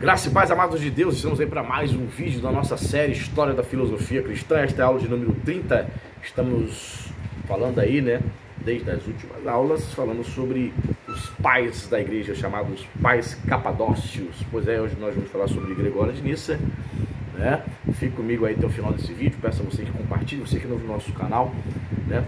Graça e paz, amados de Deus, estamos aí para mais um vídeo da nossa série História da Filosofia Cristã. Esta é a aula de número 30. Estamos falando aí, né, desde as últimas aulas, falando sobre os pais da igreja, chamados pais capadócios. Pois é, hoje nós vamos falar sobre Gregório de Nissa, né? Fique comigo aí até o final desse vídeo, peço a você que compartilhe, você que é novo no nosso canal, né?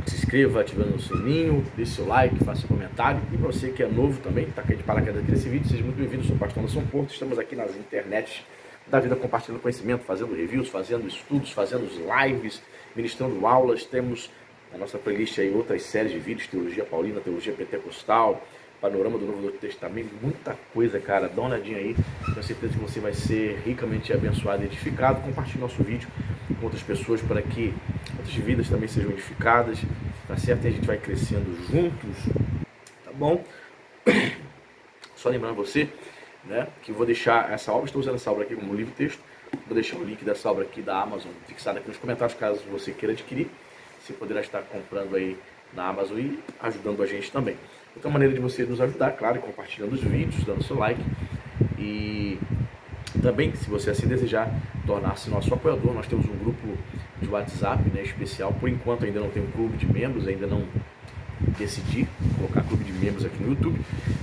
Se inscreva ativando o sininho, deixe seu like, faça seu comentário. E para você que é novo também, está aqui de paraquedas aqui nesse vídeo, seja muito bem-vindo. Eu sou o pastor Anderson Porto, estamos aqui nas internets da vida compartilhando conhecimento, fazendo reviews, fazendo estudos, fazendo lives, ministrando aulas. Temos na nossa playlist aí outras séries de vídeos, teologia paulina, teologia pentecostal, panorama do Novo Testamento, muita coisa, cara. Dá uma olhadinha aí, tenho certeza que você vai ser ricamente abençoado e edificado. Compartilhe nosso vídeo com outras pessoas para que outras vidas também sejam edificadas, tá certo? E a gente vai crescendo juntos, tá bom? Só lembrando você, né, que eu vou deixar essa obra, estou usando essa obra aqui como livro-texto, vou deixar o link dessa obra aqui da Amazon fixado aqui nos comentários, caso você queira adquirir. Você poderá estar comprando aí na Amazon e ajudando a gente também. Outra maneira de você nos ajudar, claro, compartilhando os vídeos, dando seu like. E também, se você assim desejar tornar-se nosso apoiador, nós temos um grupo de WhatsApp, né, especial. Por enquanto ainda não tem um clube de membros, ainda não decidi colocar clube de membros aqui no YouTube,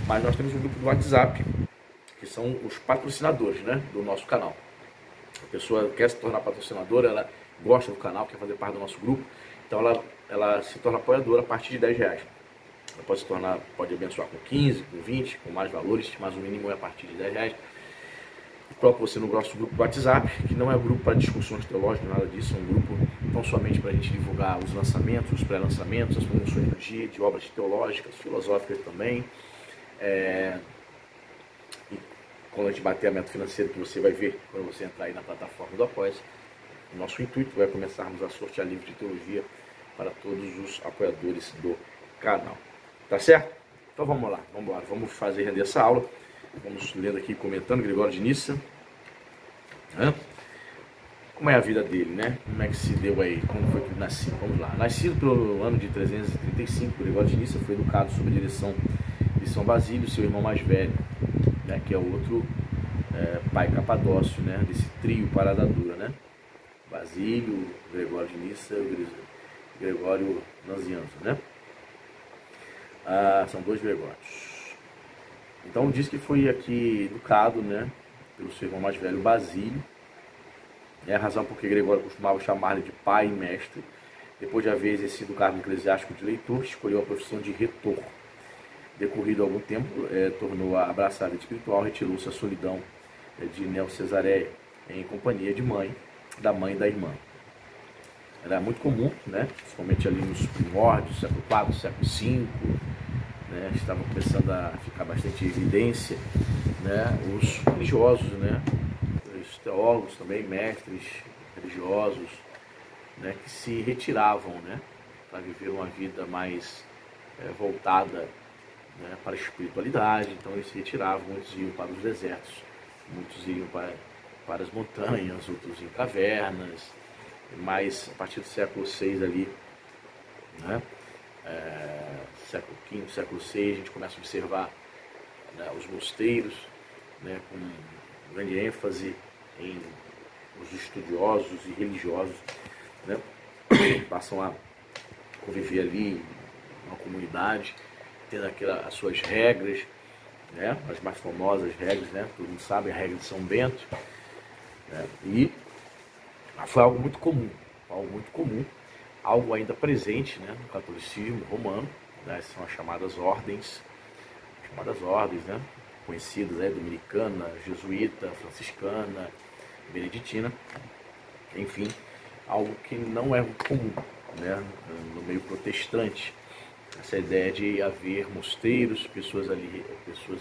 mas nós temos um grupo de WhatsApp, que são os patrocinadores, né, do nosso canal. A pessoa quer se tornar patrocinadora, ela gosta do canal, quer fazer parte do nosso grupo, então ela se torna apoiadora a partir de R$10. Ela pode se tornar, pode abençoar com 15, com 20, com mais valores, mas o mínimo é a partir de R$10. Coloco você no nosso grupo do WhatsApp, que não é um grupo para discussões teológicas, nada disso, é um grupo não somente para a gente divulgar os lançamentos, os pré-lançamentos, as promoções do dia, de obras teológicas, filosóficas também. E quando a gente bater a meta financeira, que você vai ver quando você entrar aí na plataforma do Apoia-se, o nosso intuito é começarmos a sortear livros de teologia para todos os apoiadores do canal. Tá certo? Então vamos lá, vamos embora, vamos fazer render essa aula. Vamos lendo aqui, comentando Gregório de Nissa. Como é a vida dele, né? Como é que se deu aí? Como foi que ele nasceu? Vamos lá. Nascido pelo ano de 335, Gregório de Nissa foi educado sob a direção de São Basílio, seu irmão mais velho, né? Que é o outro pai capadócio, né? Desse trio parada dura, né? Basílio, Gregório de Nissa e Gregório Nazianzo, né? São dois Gregórios. Então diz que foi aqui educado, né, pelo seu irmão mais velho, Basílio. É a razão por que Gregório costumava chamar-lhe de pai e mestre. Depois de haver exercido o cargo eclesiástico de leitor, escolheu a profissão de retor. Decorrido algum tempo, tornou a abraçar a vida espiritual, retirou-se à solidão de Neo-Cesareia, em companhia da mãe e da irmã. Era muito comum, né, principalmente ali nos primórdios, século IV, século V, né, estavam começando a ficar bastante em evidência, né, os religiosos, né, os teólogos também, mestres religiosos, né, que se retiravam, né, para viver uma vida mais voltada, né, para a espiritualidade. Então eles se retiravam, muitos iam para os desertos, muitos iam para as montanhas, outros em cavernas, mas a partir do século VI ali, né, século V, século VI, a gente começa a observar, né, os mosteiros, né, com grande ênfase em os estudiosos e religiosos, né, passam a conviver ali em uma comunidade, tendo as suas regras, né, as mais famosas regras, né, todo mundo sabe, a regra de São Bento, né, e foi algo muito comum, algo ainda presente, né, no catolicismo romano, né, são as chamadas ordens, né, conhecidas, né, dominicana, jesuíta, franciscana, beneditina, enfim, algo que não é muito comum, né, no meio protestante, essa ideia de haver mosteiros, pessoas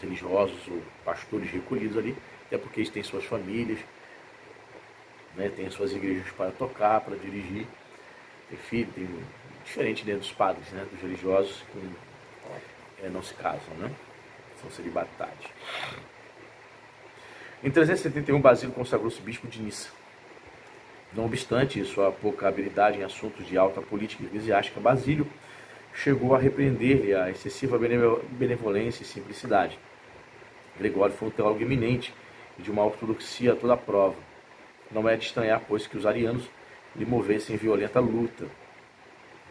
religiosas ou pastores recolhidos ali, até porque eles têm suas famílias, né, têm suas igrejas para tocar, para dirigir, tem filho, tem diferente dentro dos padres, né, dos religiosos que não se casam, né, são celibatários. Em 371, Basílio consagrou-se bispo de Nissa. Não obstante sua pouca habilidade em assuntos de alta política eclesiástica, Basílio chegou a repreender-lhe a excessiva benevolência e simplicidade. Gregório foi um teólogo eminente e de uma ortodoxia a toda prova. Não é de estranhar, pois, que os arianos lhe movessem violenta luta.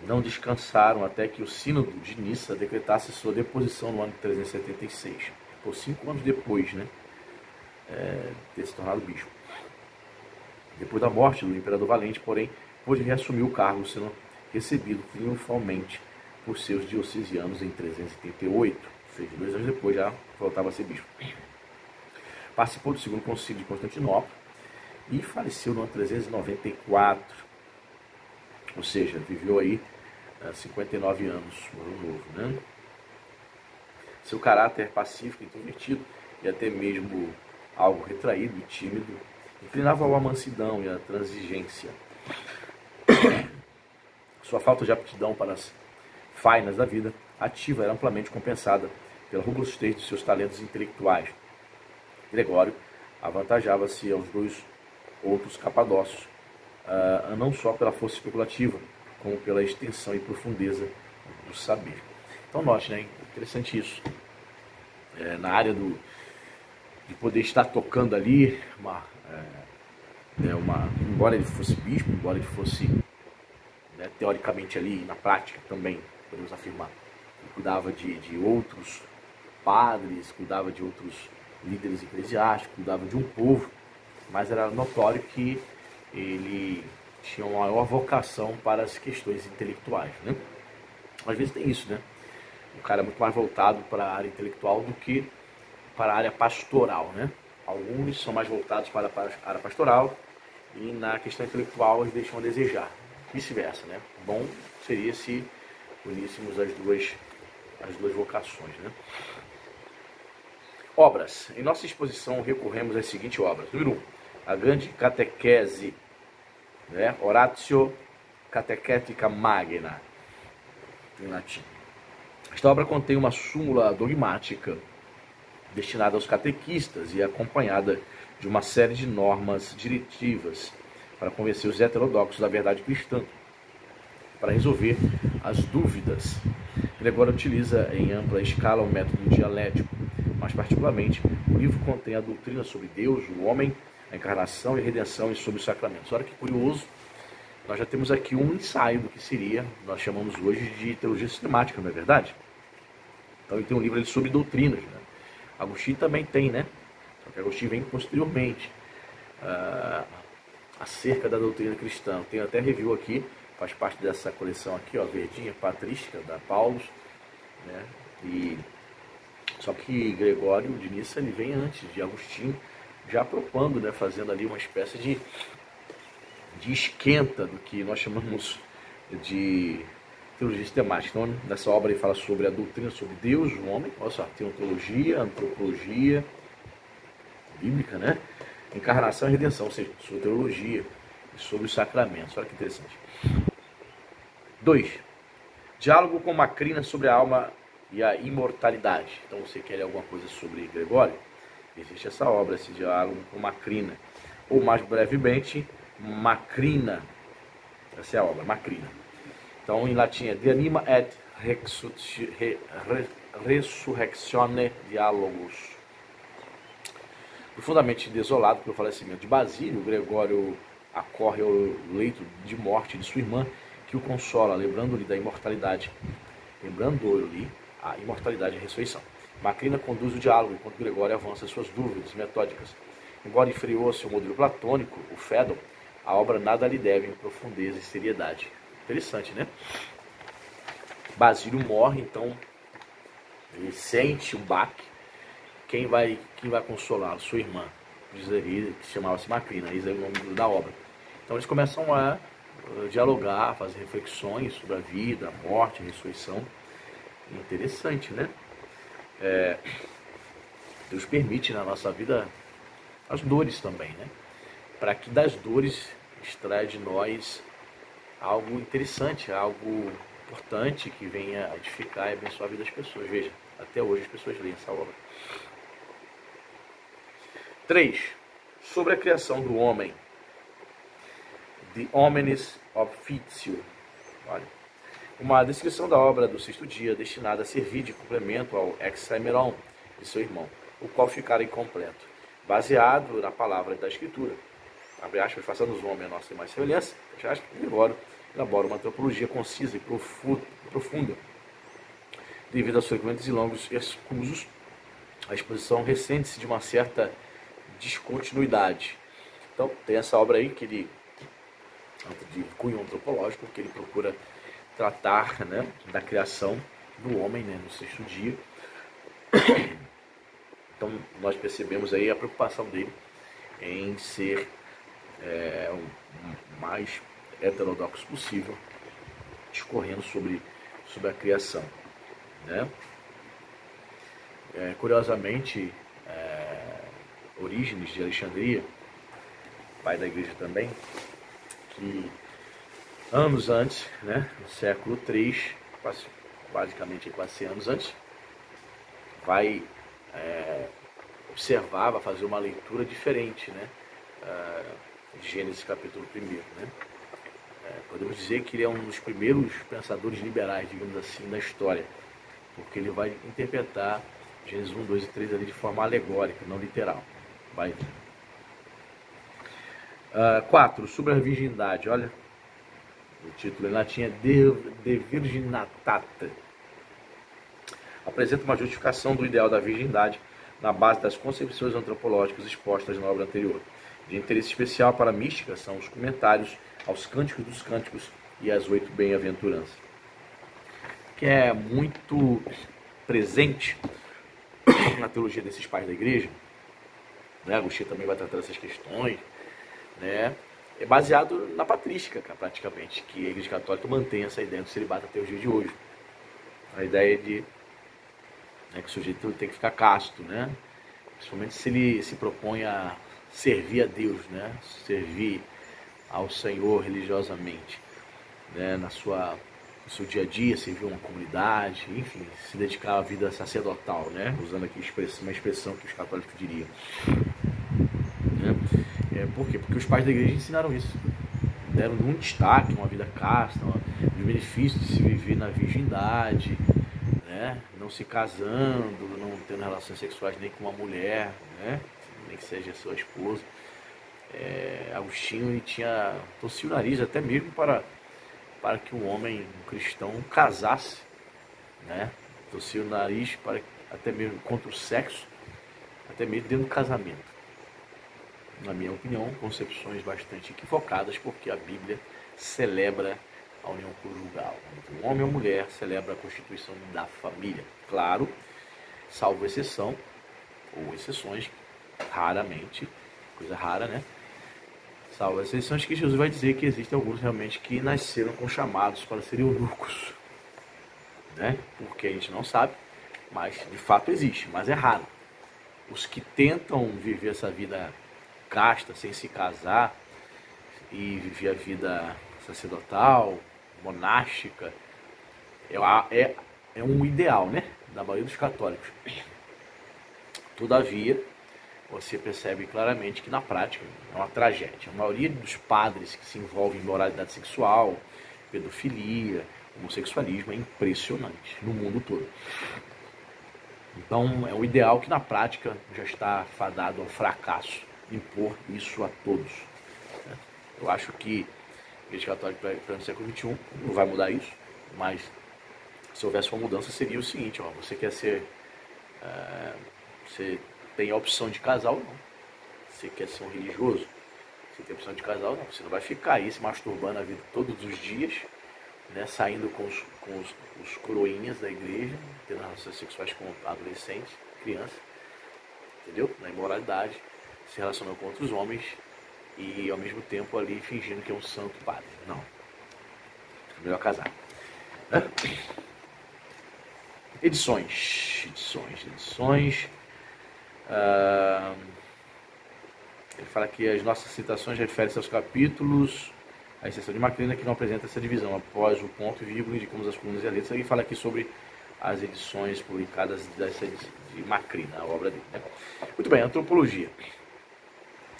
Não descansaram até que o sínodo de Nissa decretasse sua deposição no ano de 376, por 5 anos depois, né, ter se tornado bispo. Depois da morte do imperador Valente, porém, pôde reassumir o cargo, sendo recebido triunfalmente por seus diocesianos em 388, ou seja, 2 anos depois já voltava a ser bispo. Participou do segundo concílio de Constantinopla e faleceu no ano 394, ou seja, viveu aí 59 anos, morreu novo, né? Seu caráter pacífico, introvertido e até mesmo algo retraído e tímido, inclinava à mansidão e à transigência. Sua falta de aptidão para as fainas da vida ativa era amplamente compensada pela robustez de seus talentos intelectuais. Gregório avantajava-se aos 2 outros capadócios, não só pela força especulativa, como pela extensão e profundeza do saber. Então note, né, interessante isso. Na área de poder estar tocando ali, embora ele fosse bispo, embora ele fosse, né, teoricamente ali, na prática também, podemos afirmar, ele cuidava de outros padres, cuidava de outros líderes eclesiásticos, cuidava de um povo, mas era notório que ele tinha uma maior vocação para as questões intelectuais, né? Às vezes tem isso, né? O cara é muito mais voltado para a área intelectual do que para a área pastoral, né? Alguns são mais voltados para a área pastoral e na questão intelectual eles deixam a desejar. Vice-versa, né? Bom seria se uníssemos as duas vocações, né? Obras. Em nossa exposição recorremos às seguintes obras. Número 1, a grande catequese, né? Oratio Catechetica Magna, em latim. Esta obra contém uma súmula dogmática destinada aos catequistas e acompanhada de uma série de normas diretivas para convencer os heterodoxos da verdade cristã, para resolver as dúvidas. Gregório utiliza em ampla escala o método dialético, mas particularmente o livro contém a doutrina sobre Deus, o homem, a encarnação e a redenção e sobre os sacramentos. Olha que curioso, nós já temos aqui um ensaio do que seria, nós chamamos hoje de teologia sistemática, não é verdade? Então ele tem um livro ali sobre doutrinas, né? Agostinho também tem, né? Só que Agostinho vem posteriormente, acerca da doutrina cristã. Tenho até review aqui, faz parte dessa coleção aqui, ó, verdinha, patrística, da Paulus, né? Só que Gregório de Nissa, ele vem antes de Agostinho, já propondo, né, fazendo ali uma espécie de esquenta do que nós chamamos de teologia sistemática. Então, nessa obra ele fala sobre a doutrina sobre Deus, o homem, olha só, tem ontologia, antropologia bíblica, né? Encarnação e redenção, ou seja, sobre teologia e sobre os sacramentos. Olha que interessante. 2. Diálogo com Macrina sobre a alma e a imortalidade. Então, você quer ler alguma coisa sobre Gregório? Existe essa obra, esse diálogo com Macrina. Ou, mais brevemente, Macrina. Essa é a obra, Macrina. Então, em latim é De Anima et Resurrectione Diálogos. Profundamente desolado pelo falecimento de Basílio, Gregório acorre ao leito de morte de sua irmã, que o consola, lembrando-lhe da imortalidade. Lembrando-lhe a imortalidade e a ressurreição. Macrina conduz o diálogo, enquanto Gregório avança suas dúvidas metódicas. Embora inferior ao seu modelo platônico, o Fédon, a obra nada lhe deve em profundeza e seriedade. Interessante, né? Basílio morre, então ele sente um baque. Quem vai consolá-lo? Sua irmã, diz ali, que chamava-se Macrina, esse é o nome da obra. Então eles começam a dialogar, fazer reflexões sobre a vida, a morte, a ressurreição. Interessante, né? Deus permite na nossa vida as dores também, né? Para que das dores extraia de nós algo interessante, algo importante que venha a edificar e abençoar a vida das pessoas. Veja, até hoje as pessoas leem essa obra. 3. Sobre a criação do homem. The Hominis Officio. Olha, uma descrição da obra do sexto dia, destinada a servir de complemento ao Hexameron de seu irmão, o qual ficara incompleto. baseado na palavra da Escritura. Abre aspas, façamos os homens a nossa imagem e semelhança, fecha aspas, e elabora uma antropologia concisa e profunda. Devido aos frequentes e longos escusos, a exposição ressente-se de uma certa descontinuidade. Então, tem essa obra aí que ele, de cunho antropológico, que ele procura tratar, né, da criação do homem, né, no sexto dia. Então, nós percebemos aí a preocupação dele em ser o mais heterodoxo possível, discorrendo sobre a criação, né? Curiosamente, Orígenes de Alexandria, pai da igreja também, que anos antes, né, no século III, basicamente quase 100 anos antes, vai observar, vai fazer uma leitura diferente, né, de Gênesis capítulo 1, né? Podemos dizer que ele é um dos primeiros pensadores liberais, digamos assim, da história, porque ele vai interpretar Gênesis 1, 2 e 3 ali de forma alegórica, não literal. Vai. 4. Sobre a virgindade, olha, o título em latim é De Virginatata. Apresenta uma justificação do ideal da virgindade na base das concepções antropológicas expostas na obra anterior. De interesse especial para a mística são os comentários aos Cânticos dos Cânticos e às 8 bem-aventuranças, que é muito presente na teologia desses pais da igreja, né? Agostinho também vai tratar essas questões, né? É baseado na patrística, praticamente, que a Igreja Católica mantém essa ideia do celibato até os dias de hoje. A ideia de, né, que o sujeito tem que ficar casto, né? Principalmente se ele se propõe a servir a Deus, né? Servir ao Senhor religiosamente, né? No seu dia a dia, servir uma comunidade, enfim, se dedicar à vida sacerdotal, né? Usando aqui uma expressão que os católicos diriam. Né? Por quê? Porque os pais da igreja ensinaram isso. Deram um destaque, uma vida casta, os benefícios de se viver na virgindade, né? Não se casando, não tendo relações sexuais nem com uma mulher, né? Nem que seja sua esposa. Agostinho torcia o nariz até mesmo para que um homem, um cristão, casasse, né? Torcia o nariz até mesmo contra o sexo, até mesmo dentro do casamento. Na minha opinião, concepções bastante equivocadas, porque a Bíblia celebra a união conjugal. Então, um homem ou mulher celebra a constituição da família. Claro, salvo exceção, ou exceções, raramente, coisa rara, né? Salvo as exceções que Jesus vai dizer que existem alguns realmente que nasceram com chamados para serem eunucos, né? Porque a gente não sabe, mas de fato existe, mas é raro. Os que tentam viver essa vida casta, sem se casar, e viver a vida sacerdotal, monástica, é um ideal, né? Da maioria dos católicos. Todavia, você percebe claramente que na prática é uma tragédia. A maioria dos padres que se envolvem em moralidade sexual, pedofilia, homossexualismo é impressionante no mundo todo. Então é um ideal que na prática já está fadado ao fracasso, impor isso a todos. Eu acho que a Igreja Católica para o século XXI não vai mudar isso, mas se houvesse uma mudança seria o seguinte, você quer ser... você tem a opção de casar ou não. Você quer ser um religioso, você tem a opção de casar ou não. Você não vai ficar aí se masturbando a vida todos os dias, né, saindo com os coroinhas da igreja, tendo relações sexuais com adolescentes, crianças, entendeu? Na imoralidade, se relacionando com outros homens e ao mesmo tempo ali fingindo que é um santo padre. Não. É melhor casar. Edições. Ele fala que as nossas citações referem-se aos capítulos, a exceção de Macrina, que não apresenta essa divisão. Após o ponto e vírgula, indicamos as colunas e as letras. Ele fala aqui sobre as edições publicadas de Macrina, a obra dele, né? Muito bem, antropologia.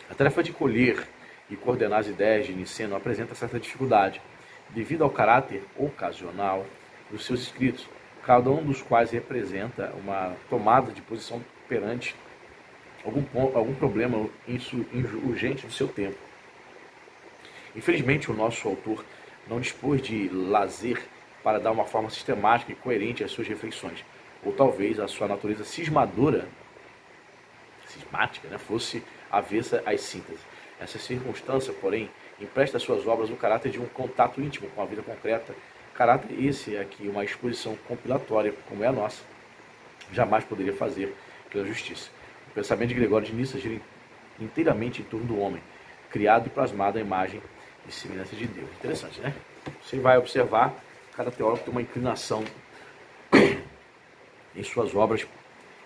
A tarefa de colher e coordenar as ideias de Niceno apresenta certa dificuldade, devido ao caráter ocasional dos seus escritos, cada um dos quais representa uma tomada de posição perante algum problema urgente do seu tempo. Infelizmente, o nosso autor não dispôs de lazer para dar uma forma sistemática e coerente às suas reflexões, ou talvez a sua natureza cismática, né, fosse avessa às sínteses. Essa circunstância, porém, empresta às suas obras o caráter de um contato íntimo com a vida concreta, caráter esse é que uma exposição compilatória, como é a nossa, jamais poderia fazer pela justiça. O pensamento de Gregório de Nissa gira inteiramente em torno do homem, criado e plasmado à imagem e semelhança de Deus. Interessante, né? Você vai observar, cada teólogo tem uma inclinação em suas obras,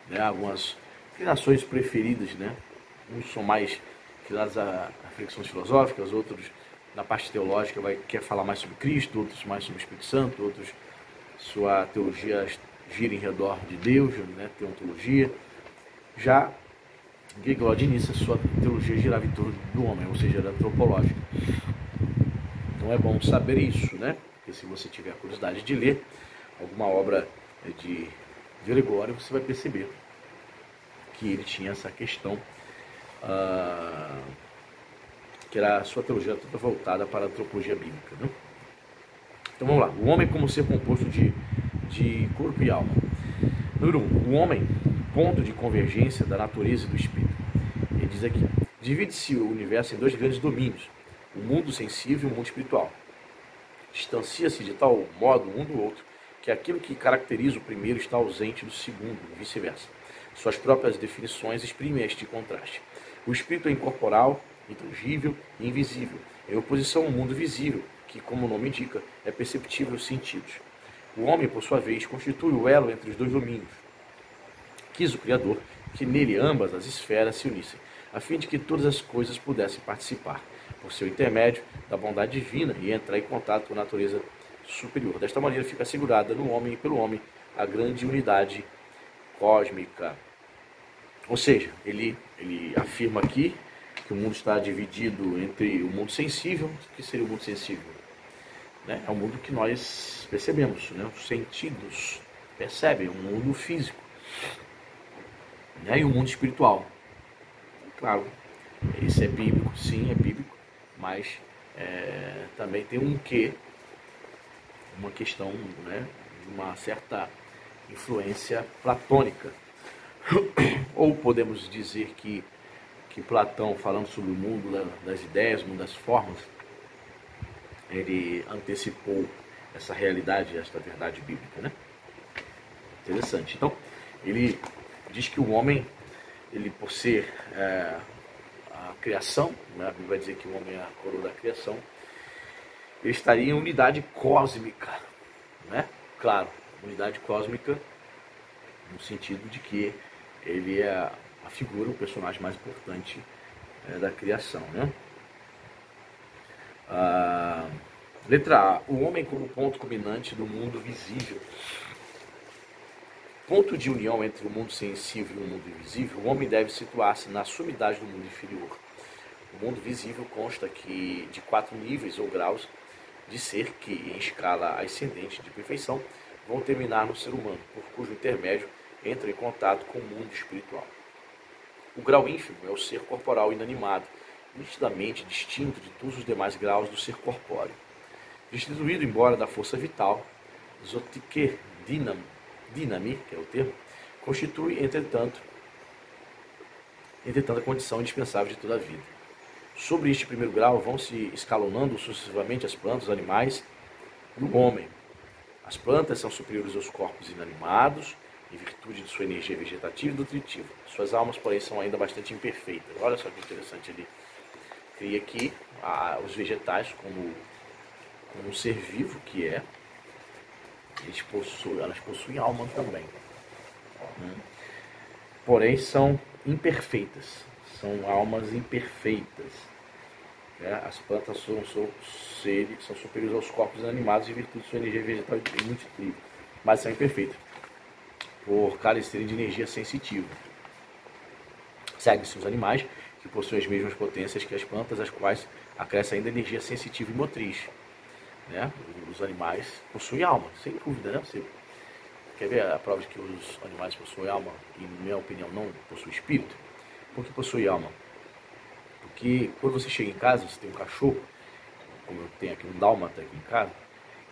né? Algumas inclinações preferidas, né? Uns são mais inclinados a reflexões filosóficas, outros na parte teológica quer falar mais sobre Cristo, outros mais sobre o Espírito Santo, outros sua teologia gira em redor de Deus, né? Teontologia. Já Gregório de Nissa, sua teologia girava em torno do homem, ou seja, era antropológica. Então é bom saber isso, né? Porque se você tiver a curiosidade de ler alguma obra de Gregório, você vai perceber que ele tinha essa questão, que era a sua teologia toda voltada para a antropologia bíblica, né? Então vamos lá. O homem como ser composto de corpo e alma. Número 1. O homem, ponto de convergência da natureza e do espírito. Ele diz aqui: divide-se o universo em dois grandes domínios, o mundo sensível e o mundo espiritual. Distancia-se de tal modo um do outro que aquilo que caracteriza o primeiro está ausente do segundo, e vice-versa. Suas próprias definições exprimem este contraste. O espírito é incorporal, intangível e invisível, em oposição ao mundo visível, que, como o nome indica, é perceptível aos sentidos. O homem, por sua vez, constitui o elo entre os dois domínios. Quis o Criador que nele ambas as esferas se unissem, a fim de que todas as coisas pudessem participar, por seu intermédio, da bondade divina e entrar em contato com a natureza superior. Desta maneira fica assegurada no homem e pelo homem a grande unidade cósmica. Ou seja, ele afirma aqui que o mundo está dividido entre o mundo sensível. O que seria o mundo sensível? Né? É o mundo que nós percebemos, né? Os sentidos percebem, o mundo físico, né? E o mundo espiritual. Claro, isso é bíblico, sim, é bíblico, mas também tem um quê, uma questão, né? Uma certa influência platônica. Ou podemos dizer que Platão, falando sobre o mundo das ideias, o mundo das formas, ele antecipou essa realidade, esta verdade bíblica, né? Interessante. Então, ele diz que o homem, ele por ser a criação, né? A Bíblia vai dizer que o homem é a coroa da criação, ele estaria em unidade cósmica, né? Claro, unidade cósmica no sentido de que ele é a figura, o personagem mais importante da criação, né? Letra A. O homem como ponto culminante do mundo visível. Ponto de união entre o mundo sensível e o mundo invisível, o homem deve situar-se na sumidade do mundo inferior. O mundo visível consta de 4 níveis ou graus de ser que, em escala ascendente de perfeição, vão terminar no ser humano, por cujo intermédio entra em contato com o mundo espiritual. O grau ínfimo é o ser corporal inanimado, nitidamente distinto de todos os demais graus do ser corpóreo. Destituído, embora da força vital, zotique dinami, que é o termo, constitui, entretanto, a condição indispensável de toda a vida. Sobre este primeiro grau vão se escalonando sucessivamente as plantas, os animais e o homem. As plantas são superiores aos corpos inanimados, em virtude de sua energia vegetativa e nutritiva. Suas almas, porém, são ainda bastante imperfeitas. Olha só que interessante, ele cria aqui os vegetais como um ser vivo que é. Elas possuem alma também. Porém, são imperfeitas. São almas imperfeitas. As plantas são superiores aos corpos animados em virtude de sua energia vegetal e nutritiva, mas são imperfeitas, por carecerem de energia sensitiva. Seguem-se os animais, que possuem as mesmas potências que as plantas, as quais acrescem ainda energia sensitiva e motriz. Né? Os animais possuem alma, sem dúvida, né? Você quer ver a prova de que os animais possuem alma e, na minha opinião, não possuem espírito? Por que possui alma? Porque quando você chega em casa, você tem um cachorro, como eu tenho aqui um dálmata aqui em casa,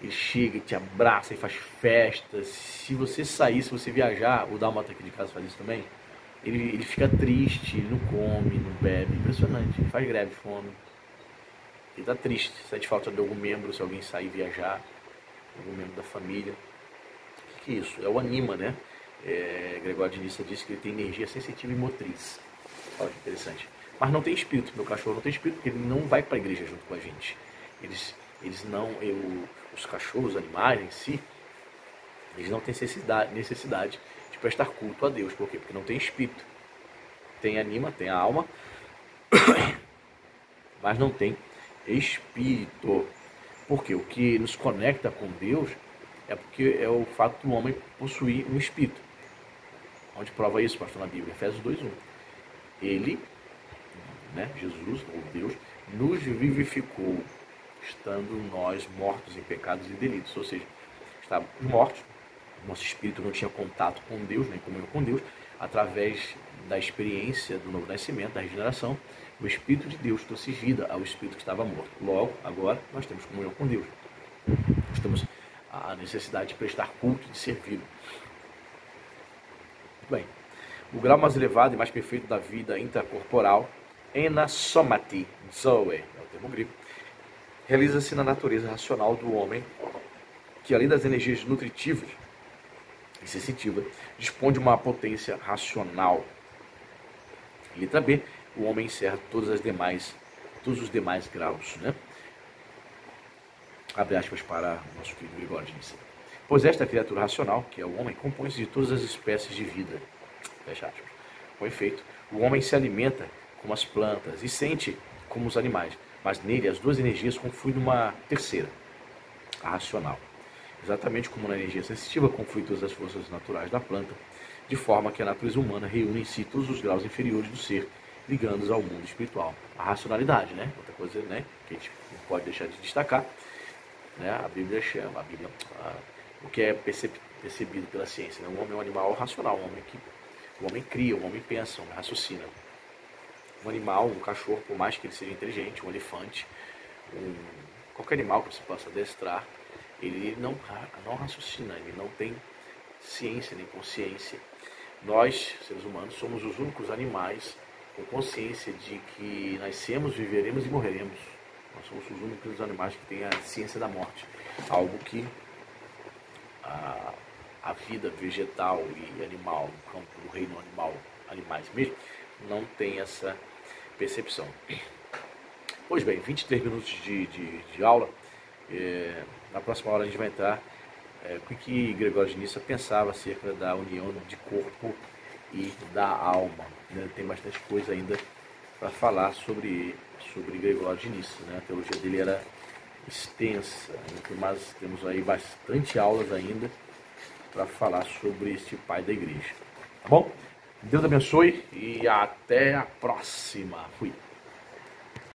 ele chega e te abraça e faz festa. Se você sair, se você viajar, o dálmata aqui de casa faz isso também, ele fica triste, ele não come, não bebe, impressionante, ele faz greve de fome. Ele tá triste, sente falta de algum membro, se alguém sair viajar, algum membro da família. O que é isso? É o anima, né? Gregório de Nissa disse que ele tem energia sensitiva e motriz. Olha que interessante. Mas não tem espírito, meu cachorro não tem espírito, porque ele não vai para a igreja junto com a gente. Eles não, os cachorros, os animais em si, eles não têm necessidade de prestar culto a Deus. Por quê? Porque não tem espírito. Tem anima, tem a alma, mas não tem espírito. Porque o que nos conecta com Deus é porque é o fato do homem possuir um espírito. Onde prova isso, pastor, na Bíblia? Efésios 2:1. Ele, né, Jesus, ou Deus, nos vivificou, estando nós mortos em pecados e delitos. Ou seja, estávamos mortos, nosso espírito não tinha contato com Deus, nem comunhão com Deus. Através da experiência do novo nascimento, da regeneração, o Espírito de Deus trouxe vida ao espírito que estava morto. Logo, agora, nós temos comunhão com Deus. Nós temos a necessidade de prestar culto, de servi-lo. Muito bem. O grau mais elevado e mais perfeito da vida intracorporal, enasomati, zoe, é o termo grego, realiza-se na natureza racional do homem, que além das energias nutritivas e sensitivas, dispõe de uma potência racional. Letra B, o homem encerra todos os demais graus, né? Abre aspas para o nosso querido Gregório de Nissa. Pois esta criatura racional, que é o homem, compõe-se de todas as espécies de vida. Fecha aspas. Com efeito, o homem se alimenta como as plantas e sente como os animais, mas nele as duas energias confluem numa terceira, a racional. Exatamente como na energia sensitiva confluem todas as forças naturais da planta, de forma que a natureza humana reúne em si todos os graus inferiores do ser, ligando-os ao mundo espiritual. A racionalidade, né? Outra coisa, né, que a gente não pode deixar de destacar, né? A Bíblia chama, o que é percebido pela ciência, né? O homem é um animal racional, o homem cria, o homem pensa, o homem raciocina. Um animal, um cachorro, por mais que ele seja inteligente, um elefante, qualquer animal que você possa adestrar, ele não raciocina, ele não tem ciência nem consciência. Nós, seres humanos, somos os únicos animais com consciência de que nascemos, viveremos e morreremos. Nós somos os únicos animais que têm a ciência da morte. Algo que a vida vegetal e animal, no campo do reino animal, animais mesmo, não tem essa percepção. Pois bem, 23 minutos de aula. Na próxima hora a gente vai entrar o que Gregório de Nissa pensava acerca da união de corpo e da alma, né? Tem bastante coisa ainda para falar sobre Gregório de Nissa, né? A teologia dele era extensa, mas temos aí bastante aulas ainda para falar sobre este pai da igreja. Tá bom? Deus abençoe e até a próxima. Fui.